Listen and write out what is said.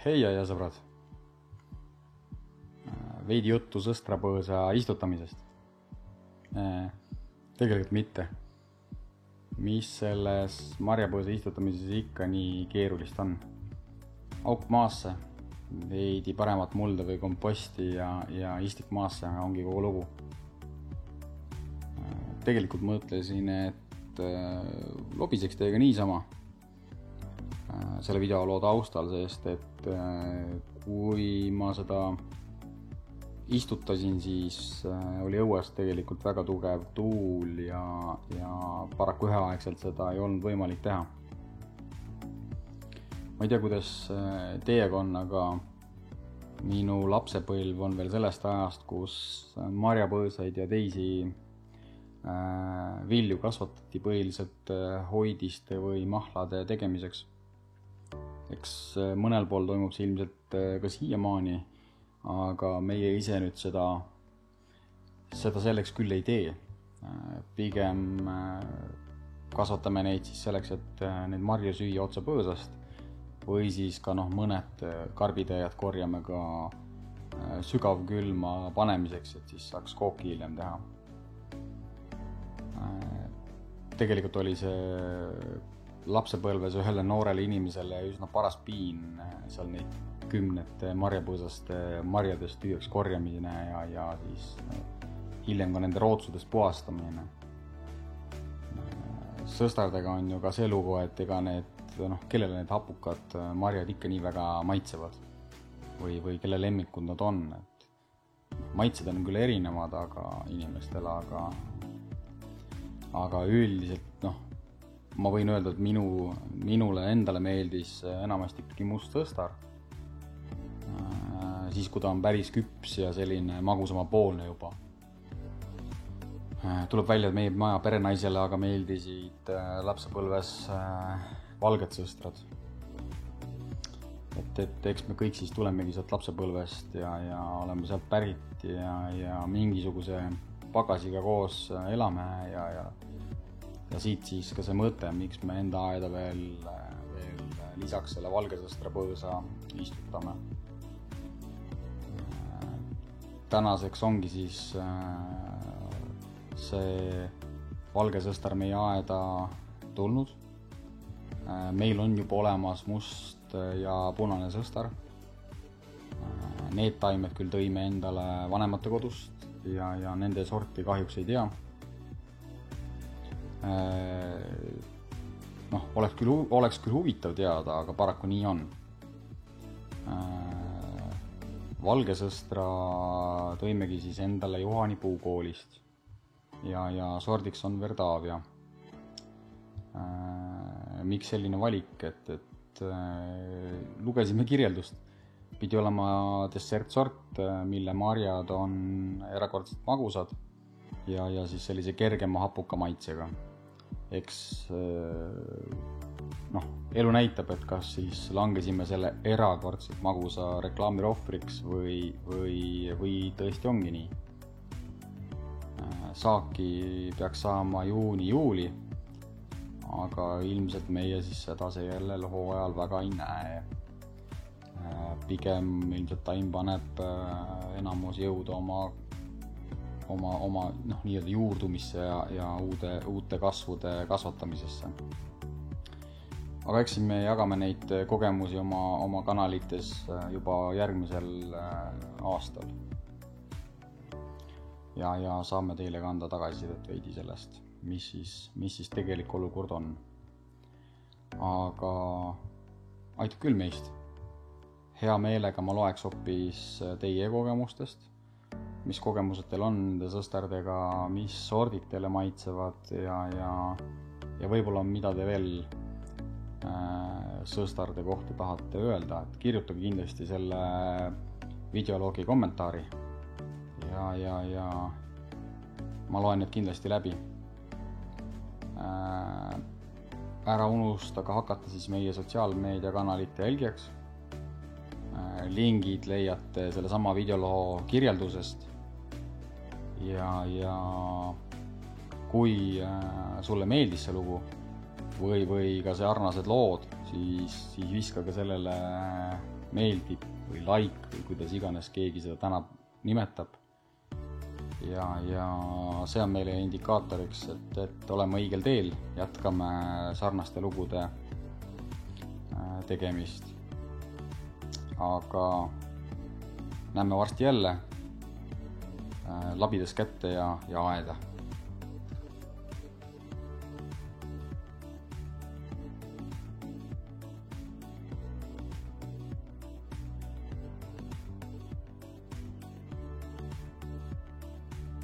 Hei ja sõbrad, veidi juttu sõstrapõõsa istutamisest. Tegelikult mitte. Mis selles marjapõõsa istutamises ikka nii keerulist on? Auk maasse, veidi paremat mulda või komposti ja istik maasse ongi kogu lugu. Tegelikult mõtlesin, et lobiseks teiega niisama selle videoloo taustal, sest et kui ma seda istutasin, siis oli õues tegelikult väga tugev tuul ja paraku üheaegselt seda ei olnud võimalik teha. Ma ei tea, kuidas teiega on, aga minu lapsepõlv on veel sellest ajast, kus marjapõõsaid ja teisi vilju kasvatati põhiliselt hoidiste või mahlade tegemiseks. Eks mõnel pool toimub see ilmselt ka siiamaani, aga meie ise nüüd seda selleks küll ei tee. Pigem kasvatame neid siis selleks, et neid marju süüa otse põõsast või siis ka mõned karbitäied korjame ka sügavkülma panemiseks, et siis saaks kooki hiljem teha. Tegelikult oli see lapsepõlves ühele noorele inimesele üsna paras piin seal neid kümnete marjapõõsaste marjadest tühjaks korjamine ja siis hiljem ka nende rootsudest puhastamine. Sõstardega on ju ka see lugu, et ega kellele need hapukad marjad ikka nii väga maitsevad või kelle lemmikud nad on. Maitsed on küll erinevad inimestele, aga üldiselt ma võin öelda, et minule endale meeldis enamasti ikkagi must sõstar. Siis, kui ta on päris küps ja selline magusama poolne juba. Tuleb välja, et meie maja perenaisele aga meeldisid lapsepõlves valged sõstrad. Et eks me kõik siis tulemegi sealt lapsepõlvest ja oleme sealt pärit ja mingisuguse pagasiga koos elame ja siit siis ka see mõte, miks me enda aeda veel lisaks selle valgesõstrapõõsa istutame. Tänaseks ongi siis see valgesõstar meie aeda tulnud. Meil on juba olemas must ja punane sõstar. Need taimed küll tõime endale vanemate kodust ja nende sorti kahjuks ei tea. Oleks küll huvitav teada, aga paraku nii on. Valgesõstra tõimegi siis endale Juhani puukoolist ja sordiks on Verdavia. Miks selline valik, et lugesime kirjeldust. Pidi olema dessertsort, mille marjad on erakordselt magusad ja siis sellise kergema hapuka maitsega. Eks elu näitab, et kas siis langesime selle erakordselt magusa reklaami ohvriks või tõesti ongi nii. Saaki peaks saama juuni-juuli, aga ilmselt meie siis seda sellel hooajal väga ei näe. Pigem ilmselt taim paneb enamus jõuda oma nii-öelda juurdumisse ja uute kasvude kasvatamisesse. Aga eks me jagame neid kogemusi oma kanalites juba järgmisel aastal. Ja saame teile ka anda tagasisidet veidi sellest, mis siis tegelik olukord on. Aga aitab küll meist. Hea meelega ma loeks hoopis teie kogemustest, mis kogemused teil on nende sõstardega, mis sordid teile maitsevad ja võib-olla mida te veel sõstarde kohta tahate öelda, et kirjutage kindlasti selle videoloogi kommentaari ja ma loen need kindlasti läbi. Ära unustage hakata siis meie sotsiaalmeediakanalite jälgijaks. Lingid leiate selle sama videoloo kirjeldusest ja kui sulle meeldis see lugu või ka see arnased lood, siis viskage sellele meeldib või like või kuidas iganes keegi seda täna nimetab. Ja see on meile indikaatoriks, et oleme õigel teel, jätkame sarnaste lugude tegemist. Aga näeme varsti jälle labidas kätte ja aeda.